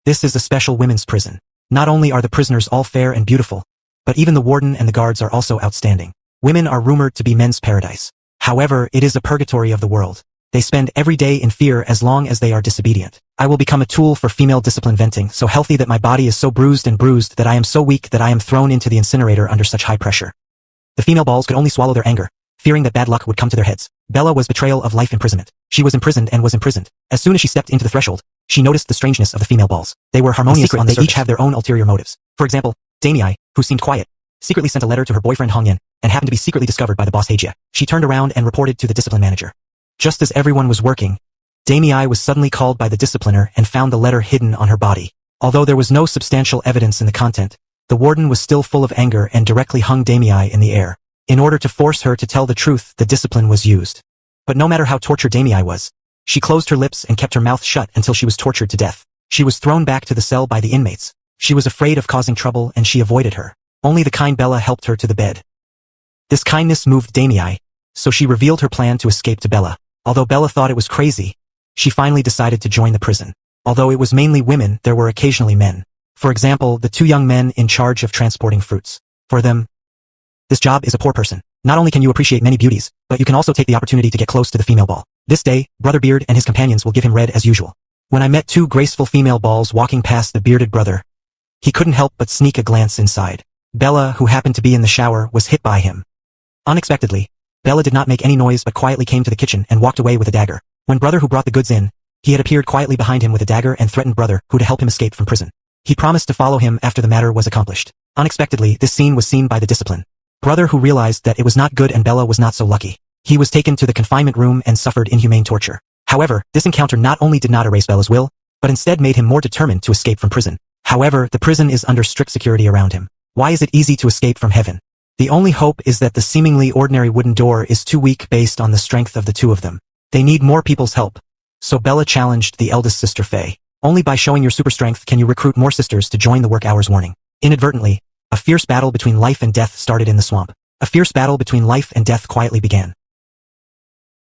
This is a special women's prison. Not only are the prisoners all fair and beautiful, but even the warden and the guards are also outstanding. Women are rumored to be men's paradise. However, it is a purgatory of the world. They spend every day in fear as long as they are disobedient. I will become a tool for female discipline venting, so healthy that my body is so bruised that I am so weak that I am thrown into the incinerator under such high pressure. The female balls could only swallow their anger, fearing that bad luck would come to their heads. Bella was betrayal of life imprisonment. She was imprisoned and was imprisoned. As soon as she stepped into the threshold, she noticed the strangeness of the female balls. They were harmonious on the surface. They each have their own ulterior motives. For example, Damei, who seemed quiet, secretly sent a letter to her boyfriend Hong Yin, and happened to be secretly discovered by the boss Hejia. She turned around and reported to the discipline manager. Just as everyone was working, Damei was suddenly called by the discipliner and found the letter hidden on her body. Although there was no substantial evidence in the content, the warden was still full of anger and directly hung Damei in the air. In order to force her to tell the truth, the discipline was used. But no matter how tortured Damei was, she closed her lips and kept her mouth shut until she was tortured to death. She was thrown back to the cell by the inmates. She was afraid of causing trouble and she avoided her. Only the kind Bella helped her to the bed. This kindness moved Damei, so she revealed her plan to escape to Bella. Although Bella thought it was crazy, she finally decided to join the prison. Although it was mainly women, there were occasionally men. For example, the two young men in charge of transporting fruits. For them, this job is a poor person. Not only can you appreciate many beauties, but you can also take the opportunity to get close to the female ball. This day, Brother Beard and his companions will give him red as usual. When I met two graceful female balls walking past the bearded brother, he couldn't help but sneak a glance inside. Bella, who happened to be in the shower, was hit by him. Unexpectedly, Bella did not make any noise but quietly came to the kitchen and walked away with a dagger. When Brother who brought the goods in, he had appeared quietly behind him with a dagger and threatened Brother who to help him escape from prison. He promised to follow him after the matter was accomplished. Unexpectedly, this scene was seen by the discipline. Brother who realized that it was not good and Bella was not so lucky. He was taken to the confinement room and suffered inhumane torture. However, this encounter not only did not erase Bella's will, but instead made him more determined to escape from prison. However, the prison is under strict security around him. Why is it easy to escape from heaven? The only hope is that the seemingly ordinary wooden door is too weak based on the strength of the two of them. They need more people's help. So Bella challenged the eldest sister Faye. Only by showing your super strength can you recruit more sisters to join the work hours warning. Inadvertently, a fierce battle between life and death started in the swamp. A fierce battle between life and death quietly began.